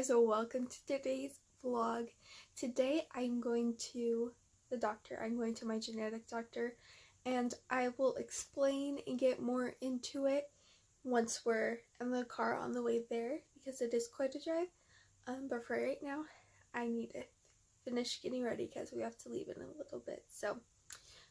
guys, welcome to today's vlog. Today I'm going to the doctor. I'm going to my genetic doctor, and I will explain and get more into it once we're in the car on the way there, because it is quite a drive. But for right now, I need to finish getting ready because we have to leave in a little bit. So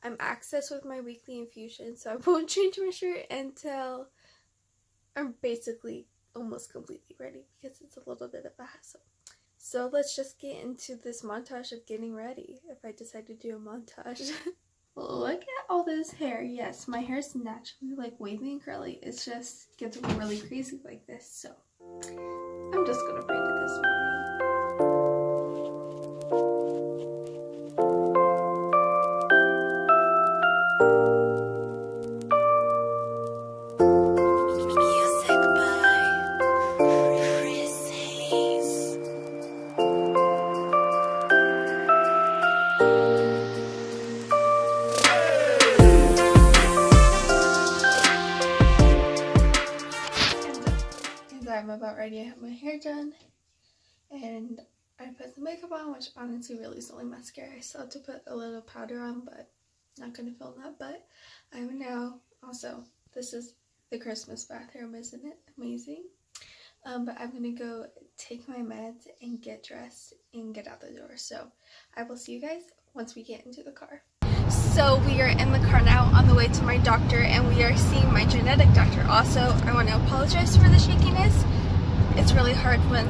I'm accessed with my weekly infusion, so I won't change my shirt until I'm basically almost completely ready, because it's a little bit of a hassle. So let's just get into this montage of getting ready, if I decide to do a montage. Look at all this hair. Yes, my hair is naturally like wavy and curly. It just gets really crazy like this. So I'm just gonna braid it this morning. I'm about ready. I have my hair done and I put the makeup on, which honestly really is only mascara. I still have to put a little powder on, but not gonna film that. But I'm now also, this is the Christmas bathroom, isn't it amazing? But I'm gonna go take my meds and get dressed and get out the door. So I will see you guys once we get into the car. So we are in the car now on the way to my doctor, and we are seeing my genetic doctor. Also, I want to apologize for the shakiness. It's really hard when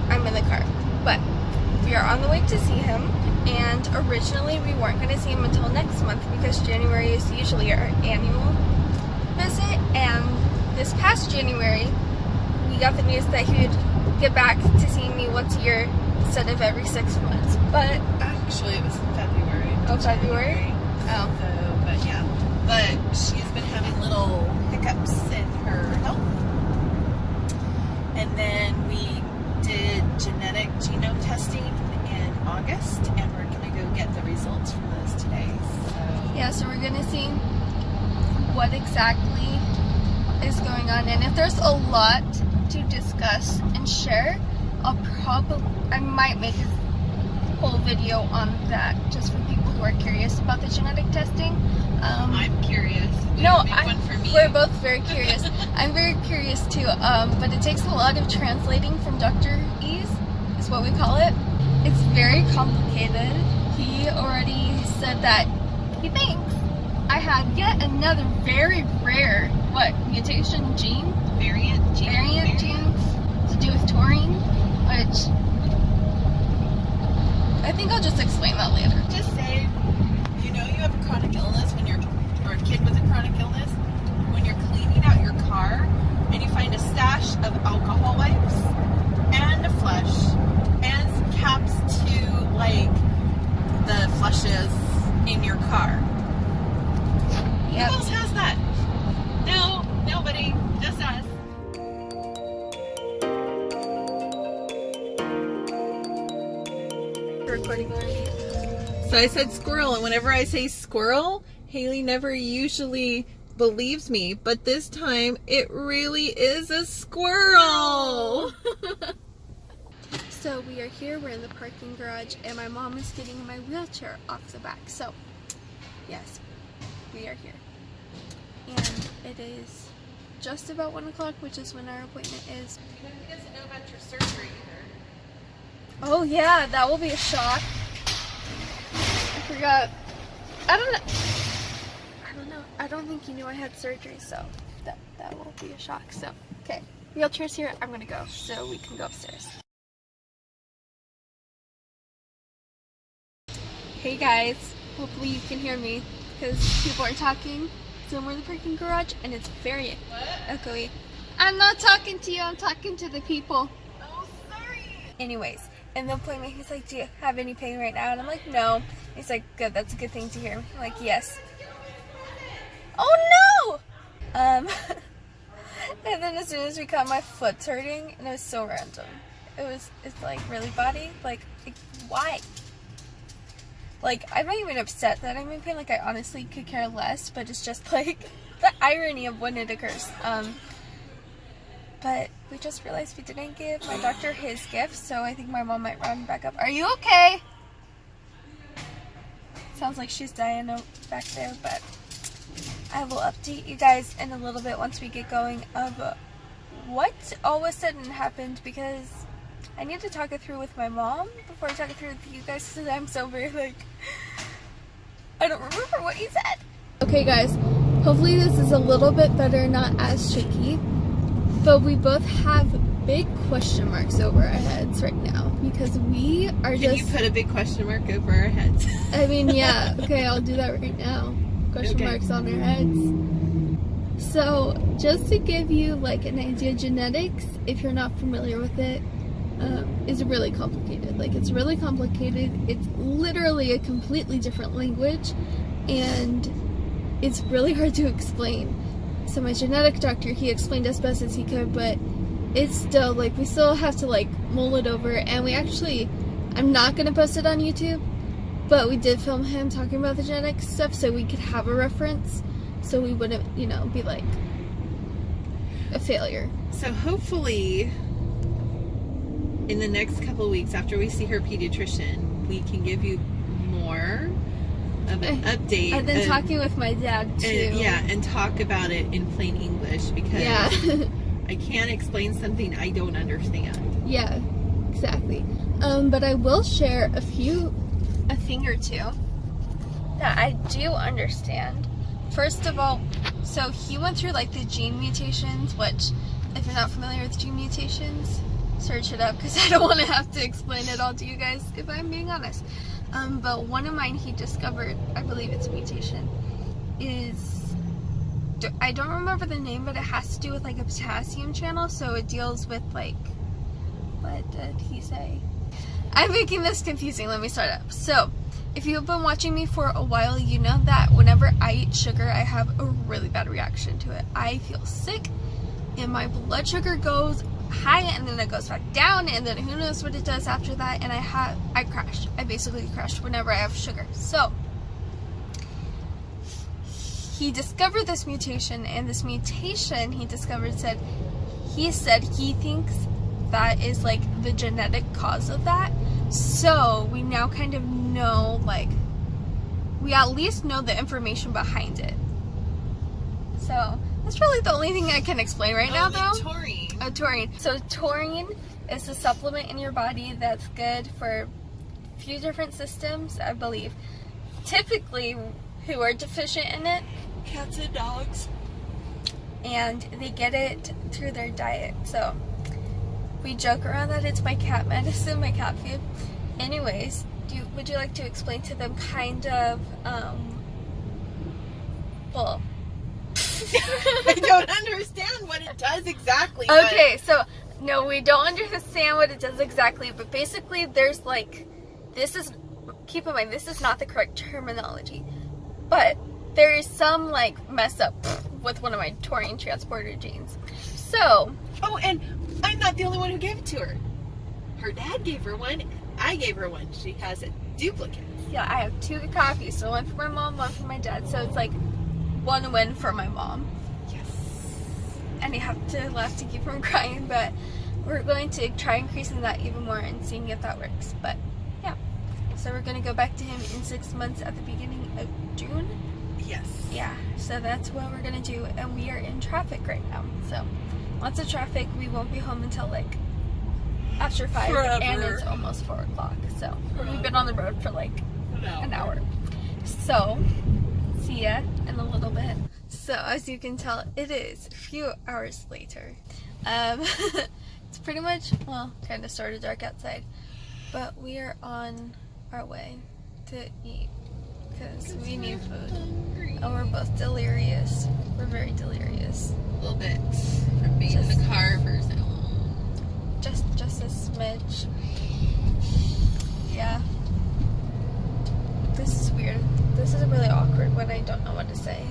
I'm in the car, but we are on the way to see him. And originally we weren't going to see him until next month, because January is usually our annual visit, and this past January we got the news that he would get back to seeing me once a year instead of every 6 months. But actually it was February. Oh, February? Oh. So, but yeah. But she's been having little hiccups in her health. And then we did genetic genome testing in August, and we're going to go get the results from those today. So yeah, so we're going to see what exactly is going on. And if there's a lot to discuss and share, I might make a whole video on that, just for people who are curious about the genetic testing. I'm curious. We're both very curious. I'm very curious too, but it takes a lot of translating from Dr. E's, is what we call it. It's very complicated. He already said that he thinks I had yet another very rare, mutation gene? Variant gene to do with taurine, which I think I'll just explain that later. Just say, you have a chronic illness or a kid with a chronic illness, when you're cleaning out your car and you find a stash of alcohol wipes and a flush and some caps to the flushes in your car. Yep. Who else has that? No, nobody, just us. Recording already. So I said squirrel, and whenever I say squirrel, Haley never usually believes me, but this time it really is a squirrel. So we are here, we're in the parking garage, and my mom is getting my wheelchair off the back. So yes, we are here. And it is just about 1 o'clock, which is when our appointment is. He doesn't know about your surgery either. Oh yeah, that will be a shock. I forgot. I don't know. I don't think he knew I had surgery, so that will be a shock. So, okay. Wheelchair's here. I'm gonna go so we can go upstairs. Hey guys. Hopefully you can hear me, because people are talking. So we're in the parking garage and it's very echoey. I'm not talking to you, I'm talking to the people. Oh, sorry. Anyways. In the appointment, he's like, do you have any pain right now? And I'm like, no. He's like, good, that's a good thing to hear. I'm like, yes. Oh no! And then as soon as we come, my foot's hurting, and it was so random. It's like, really, body? Like, why? Like, I'm not even upset that I'm in pain. Like, I honestly could care less, but it's just like the irony of when it occurs. But we just realized we didn't give my doctor his gift, so I think my mom might run back up. Are you okay? Sounds like she's dying back there, but I will update you guys in a little bit once we get going of what all of a sudden happened, because I need to talk it through with my mom before I talk it through with you guys, because I'm so very like, I don't remember what he said. Okay guys, hopefully this is a little bit better, not as tricky, but we both have big question marks over our heads right now because we are Can you put a big question mark over our heads? I mean, yeah, okay, I'll do that right now. Question marks on our heads. So, just to give you like an idea, genetics, if you're not familiar with it, is really complicated. Like, it's really complicated. It's literally a completely different language, and it's really hard to explain. So my genetic doctor, he explained as best as he could, but it's still, like, we still have to, like, mull it over, and we actually, I'm not going to post it on YouTube, but we did film him talking about the genetic stuff so we could have a reference, so we wouldn't, you know, be, like, a failure. So hopefully, in the next couple of weeks after we see her pediatrician, we can give you more of an update. I've been talking with my dad, too. And talk about it in plain English, because I can't explain something I don't understand. Yeah, exactly. But I will share a thing or two that I do understand. First of all, so he went through like the gene mutations, which, if you're not familiar with gene mutations, search it up, because I don't want to have to explain it all to you guys, if I'm being honest. But one of mine he discovered, I believe it's a mutation, is, I don't remember the name, but it has to do with like a potassium channel, so it deals with like, what did he say? I'm making this confusing, let me start up. So, if you've been watching me for a while, you know that whenever I eat sugar, I have a really bad reaction to it. I feel sick, and my blood sugar goes high, and then it goes back down, and then who knows what it does after that, and I crash. I basically crash whenever I have sugar. So, he discovered this mutation, and this mutation he discovered he said he thinks that is like the genetic cause of that. So we now kind of know, like, we at least know the information behind it. So that's really the only thing I can explain right now, though. Taurine. Oh, taurine. So taurine is a supplement in your body that's good for a few different systems, I believe. Typically, who are deficient in it? Cats and dogs. And they get it through their diet. So we joke around that it's my cat medicine, my cat food. Anyways, would you like to explain to them kind of, well... I don't understand what it does exactly. Okay, so, no, we don't understand what it does exactly, but basically there's like, keep in mind, this is not the correct terminology, but there is some like mess up with one of my taurine transporter genes. So... Oh, and I'm not the only one who gave it to her. Her dad gave her one. I gave her one. She has a duplicate. Yeah, I have 2 copies. So one for my mom, one for my dad. So it's like one win for my mom. Yes. And you have to laugh to keep from crying, but we're going to try increasing that even more and seeing if that works. But yeah. So we're going to go back to him in 6 months at the beginning of June. Yes. Yeah. So that's what we're going to do. And we are in traffic right now. So lots of traffic. We won't be home until like after 5 Forever. And it's almost 4 o'clock. So we've been on the road for like an hour. So see ya in a little bit. So as you can tell, it is a few hours later. It's pretty much, well, kind of sort of dark outside, but we are on our way to eat because we need food. And we're both delirious. We're very delirious. A little bit from being in the car for so long. Just a smidge. Yeah. This is weird. This is really awkward when I don't know what to say.